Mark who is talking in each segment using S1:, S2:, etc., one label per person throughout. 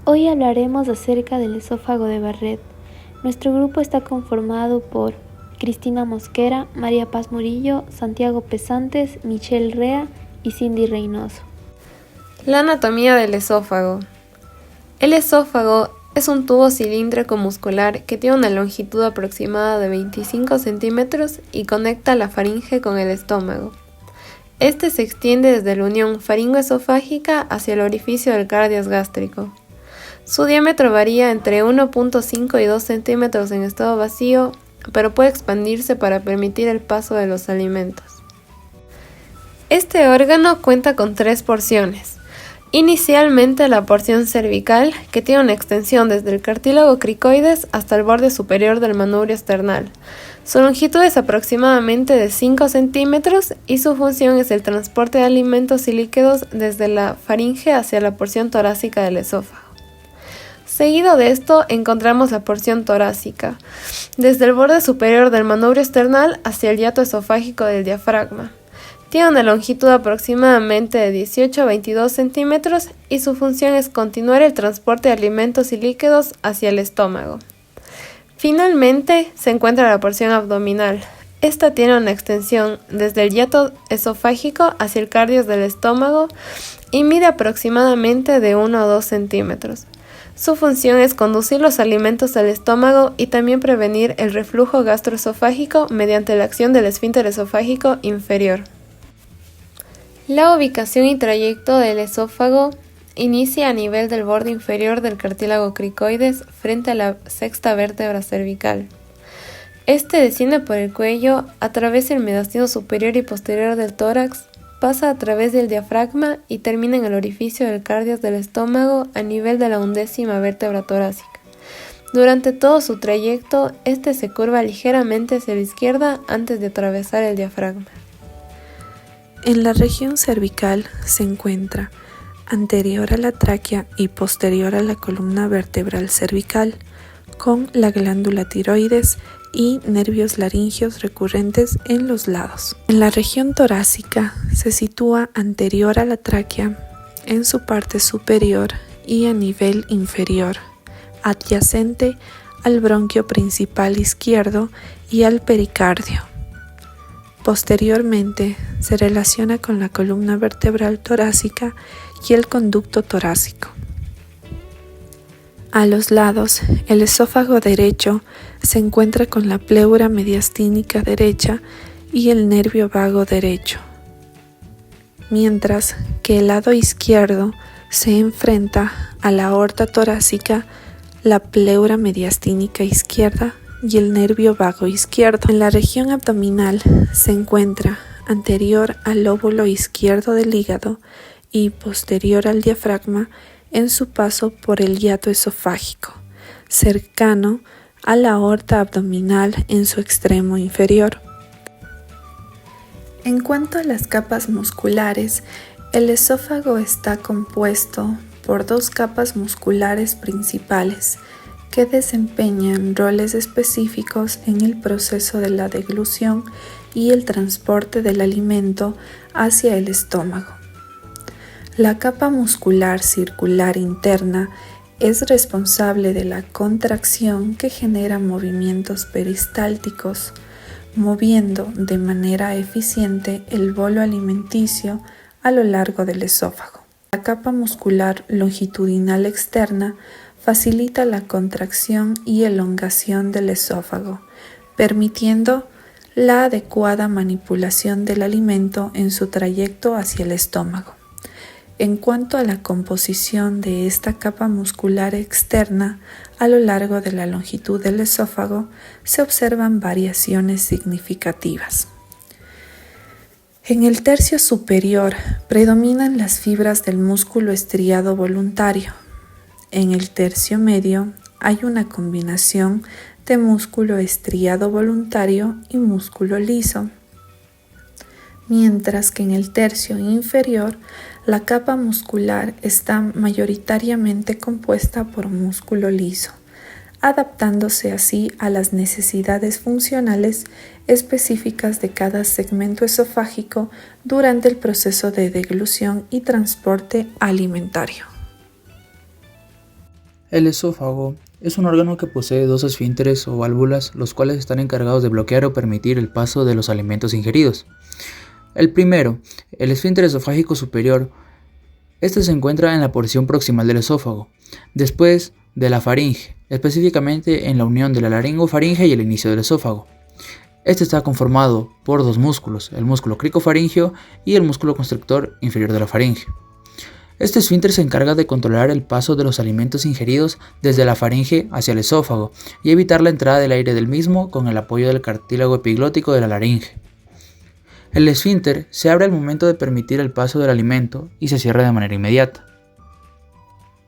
S1: Hoy hablaremos acerca del esófago de Barrett. Nuestro grupo está conformado por Cristina Mosquera, María Paz Murillo, Santiago Pesantes, Michelle Rea y Cindy Reynoso.
S2: La anatomía del esófago. El esófago es un tubo cilíndrico muscular que tiene una longitud aproximada de 25 centímetros y conecta la faringe con el estómago. Este se extiende desde la unión faringoesofágica hacia el orificio del cardias gástrico. Su diámetro varía entre 1.5 y 2 centímetros en estado vacío, pero puede expandirse para permitir el paso de los alimentos. Este órgano cuenta con 3 porciones. Inicialmente la porción cervical, que tiene una extensión desde el cartílago cricoides hasta el borde superior del manubrio esternal. Su longitud es aproximadamente de 5 centímetros y su función es el transporte de alimentos y líquidos desde la faringe hacia la porción torácica del esófago. Seguido de esto encontramos la porción torácica, desde el borde superior del manubrio esternal hacia el hiato esofágico del diafragma. Tiene una longitud aproximadamente de 18 a 22 centímetros y su función es continuar el transporte de alimentos y líquidos hacia el estómago. Finalmente se encuentra la porción abdominal. Esta tiene una extensión desde el hiato esofágico hacia el cardias del estómago y mide aproximadamente de 1 a 2 centímetros. Su función es conducir los alimentos al estómago y también prevenir el reflujo gastroesofágico mediante la acción del esfínter esofágico inferior. La ubicación y trayecto del esófago inicia a nivel del borde inferior del cartílago cricoides frente a la sexta vértebra cervical. Este desciende por el cuello, atraviesa el mediastino superior y posterior del tórax, pasa a través del diafragma y termina en el orificio del cardias del estómago a nivel de la 11ª vértebra torácica. Durante todo su trayecto, este se curva ligeramente hacia la izquierda antes de atravesar el diafragma.
S3: En la región cervical se encuentra anterior a la tráquea y posterior a la columna vertebral cervical, con la glándula tiroides y nervios laringeos recurrentes en los lados. En la región torácica se sitúa anterior a la tráquea, en su parte superior y a nivel inferior, adyacente al bronquio principal izquierdo y al pericardio. Posteriormente se relaciona con la columna vertebral torácica y el conducto torácico. A los lados, el esófago derecho se encuentra con la pleura mediastínica derecha y el nervio vago derecho, mientras que el lado izquierdo se enfrenta a la aorta torácica, la pleura mediastínica izquierda y el nervio vago izquierdo. En la región abdominal se encuentra anterior al lóbulo izquierdo del hígado y posterior al diafragma en su paso por el hiato esofágico, cercano a la aorta abdominal en su extremo inferior. En cuanto a las capas musculares, el esófago está compuesto por 2 capas musculares principales que desempeñan roles específicos en el proceso de la deglución y el transporte del alimento hacia el estómago. La capa muscular circular interna es responsable de la contracción que genera movimientos peristálticos, moviendo de manera eficiente el bolo alimenticio a lo largo del esófago. La capa muscular longitudinal externa facilita la contracción y elongación del esófago, permitiendo la adecuada manipulación del alimento en su trayecto hacia el estómago. En cuanto a la composición de esta capa muscular externa a lo largo de la longitud del esófago, se observan variaciones significativas. En el tercio superior predominan las fibras del músculo estriado voluntario. En el tercio medio hay una combinación de músculo estriado voluntario y músculo liso, mientras que en el tercio inferior la capa muscular está mayoritariamente compuesta por músculo liso, adaptándose así a las necesidades funcionales específicas de cada segmento esofágico durante el proceso de deglución y transporte alimentario.
S4: El esófago es un órgano que posee dos esfínteres o válvulas, los cuales están encargados de bloquear o permitir el paso de los alimentos ingeridos. El primero, el esfínter esofágico superior. Este se encuentra en la porción proximal del esófago, después de la faringe, específicamente en la unión de la laringofaringe y el inicio del esófago. Este está conformado por dos músculos, el músculo cricofaringeo y el músculo constrictor inferior de la faringe. Este esfínter se encarga de controlar el paso de los alimentos ingeridos desde la faringe hacia el esófago y evitar la entrada del aire del mismo con el apoyo del cartílago epiglótico de la laringe. El esfínter se abre al momento de permitir el paso del alimento y se cierra de manera inmediata.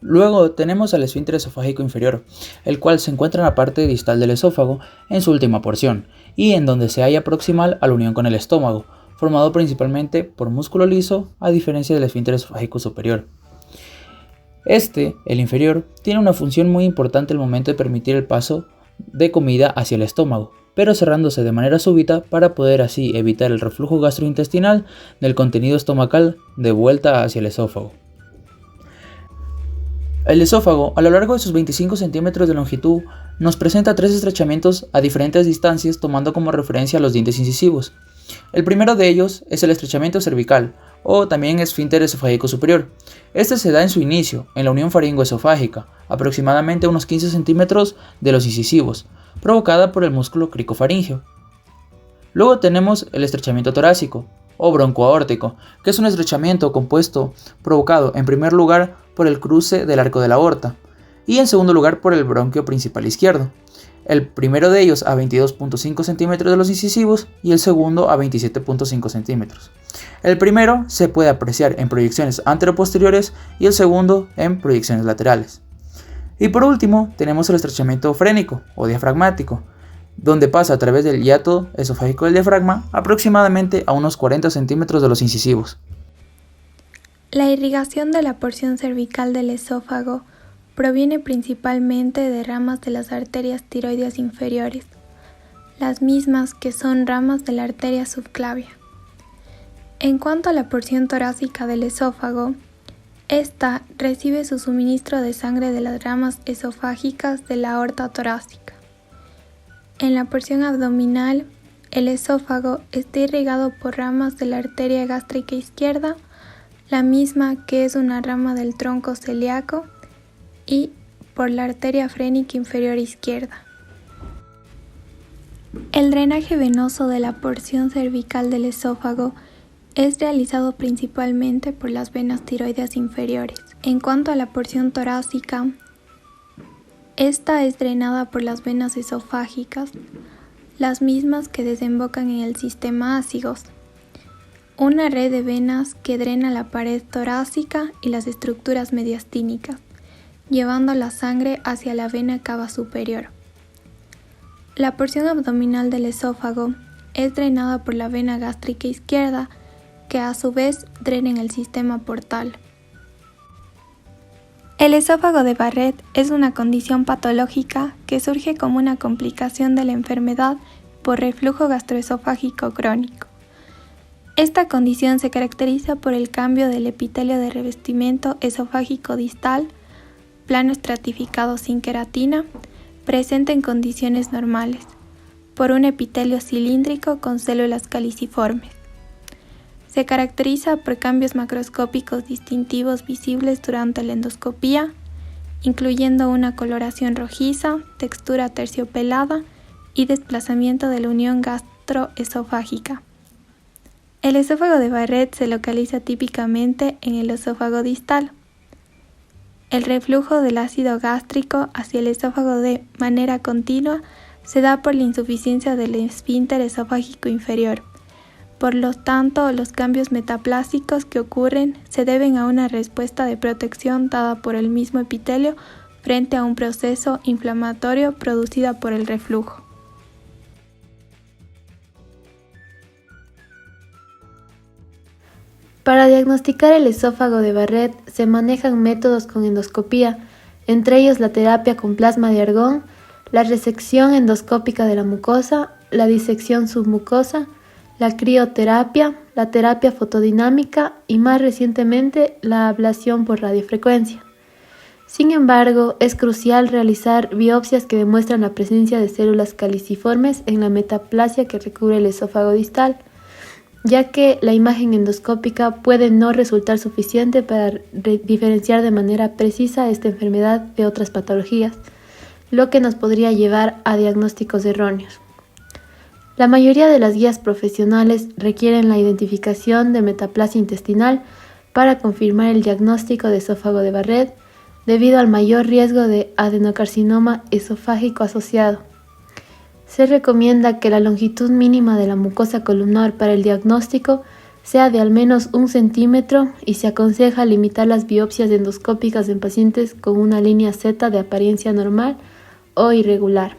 S4: Luego tenemos al esfínter esofágico inferior, el cual se encuentra en la parte distal del esófago en su última porción y en donde se halla proximal a la unión con el estómago, formado principalmente por músculo liso a diferencia del esfínter esofágico superior. El inferior, tiene una función muy importante al momento de permitir el paso de comida hacia el estómago, pero cerrándose de manera súbita para poder así evitar el reflujo gastrointestinal del contenido estomacal de vuelta hacia el esófago. El esófago, a lo largo de sus 25 centímetros de longitud, nos presenta tres estrechamientos a diferentes distancias tomando como referencia los dientes incisivos. El primero de ellos es el estrechamiento cervical, o también esfínter esofágico superior. Este se da en su inicio, en la unión faringoesofágica, aproximadamente a unos 15 centímetros de los incisivos, provocada por el músculo cricofaringeo. Luego tenemos el estrechamiento torácico, o broncoaórtico, que es un estrechamiento compuesto provocado en primer lugar por el cruce del arco de la aorta, y en segundo lugar por el bronquio principal izquierdo. El primero de ellos a 22.5 centímetros de los incisivos y el segundo a 27.5 centímetros. El primero se puede apreciar en proyecciones anteroposteriores y el segundo en proyecciones laterales. Y por último tenemos el estrechamiento frénico o diafragmático, donde pasa a través del hiato esofágico del diafragma aproximadamente a unos 40 centímetros de los incisivos.
S5: La irrigación de la porción cervical del esófago proviene principalmente de ramas de las arterias tiroideas inferiores, las mismas que son ramas de la arteria subclavia. En cuanto a la porción torácica del esófago, esta recibe su suministro de sangre de las ramas esofágicas de la aorta torácica. En la porción abdominal, el esófago está irrigado por ramas de la arteria gástrica izquierda, la misma que es una rama del tronco celíaco, y por la arteria frénica inferior izquierda. El drenaje venoso de la porción cervical del esófago es realizado principalmente por las venas tiroideas inferiores. En cuanto a la porción torácica, esta es drenada por las venas esofágicas, las mismas que desembocan en el sistema ácigos, una red de venas que drena la pared torácica y las estructuras mediastínicas, llevando la sangre hacia la vena cava superior. La porción abdominal del esófago es drenada por la vena gástrica izquierda, que a su vez drena en el sistema portal. El esófago de Barrett es una condición patológica que surge como una complicación de la enfermedad por reflujo gastroesofágico crónico. Esta condición se caracteriza por el cambio del epitelio de revestimiento esofágico distal, plano estratificado sin queratina, presente en condiciones normales, por un epitelio cilíndrico con células caliciformes. Se caracteriza por cambios macroscópicos distintivos visibles durante la endoscopía, incluyendo una coloración rojiza, textura terciopelada y desplazamiento de la unión gastroesofágica. El esófago de Barrett se localiza típicamente en el esófago distal. El reflujo del ácido gástrico hacia el esófago de manera continua se da por la insuficiencia del esfínter esofágico inferior. Por lo tanto, los cambios metaplásicos que ocurren se deben a una respuesta de protección dada por el mismo epitelio frente a un proceso inflamatorio producido por el reflujo.
S1: Para diagnosticar el esófago de Barrett se manejan métodos con endoscopía, entre ellos la terapia con plasma de argón, la resección endoscópica de la mucosa, la disección submucosa, la crioterapia, la terapia fotodinámica y más recientemente la ablación por radiofrecuencia. Sin embargo, es crucial realizar biopsias que demuestran la presencia de células caliciformes en la metaplasia que recubre el esófago distal, ya que la imagen endoscópica puede no resultar suficiente para diferenciar de manera precisa esta enfermedad de otras patologías, lo que nos podría llevar a diagnósticos erróneos. La mayoría de las guías profesionales requieren la identificación de metaplasia intestinal para confirmar el diagnóstico de esófago de Barrett, debido al mayor riesgo de adenocarcinoma esofágico asociado. Se recomienda que la longitud mínima de la mucosa columnar para el diagnóstico sea de al menos 1 centímetro y se aconseja limitar las biopsias endoscópicas en pacientes con una línea Z de apariencia normal o irregular,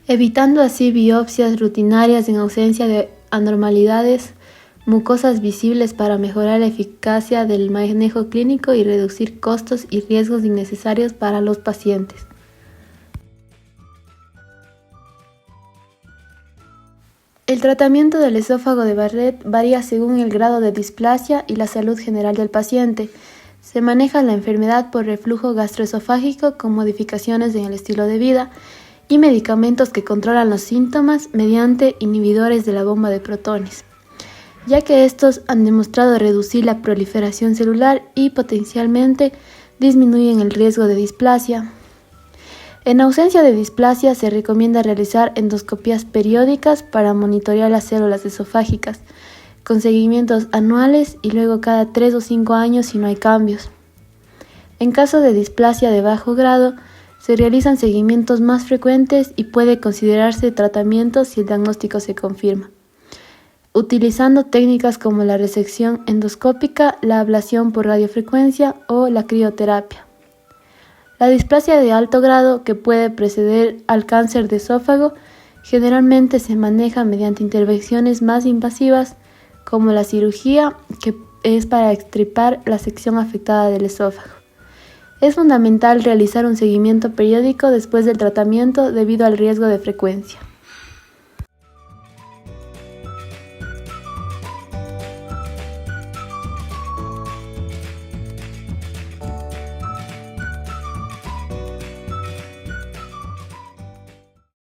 S1: evitando así biopsias rutinarias en ausencia de anormalidades mucosas visibles para mejorar la eficacia del manejo clínico y reducir costos y riesgos innecesarios para los pacientes. El tratamiento del esófago de Barrett varía según el grado de displasia y la salud general del paciente. Se maneja la enfermedad por reflujo gastroesofágico con modificaciones en el estilo de vida y medicamentos que controlan los síntomas mediante inhibidores de la bomba de protones, ya que estos han demostrado reducir la proliferación celular y potencialmente disminuyen el riesgo de displasia. En ausencia de displasia se recomienda realizar endoscopías periódicas para monitorear las células esofágicas, con seguimientos anuales y luego cada 3 o 5 años si no hay cambios. En caso de displasia de bajo grado, se realizan seguimientos más frecuentes y puede considerarse tratamiento si el diagnóstico se confirma, utilizando técnicas como la resección endoscópica, la ablación por radiofrecuencia o la crioterapia. La displasia de alto grado, que puede preceder al cáncer de esófago, generalmente se maneja mediante intervenciones más invasivas, como la cirugía, que es para extirpar la sección afectada del esófago. Es fundamental realizar un seguimiento periódico después del tratamiento debido al riesgo de frecuencia.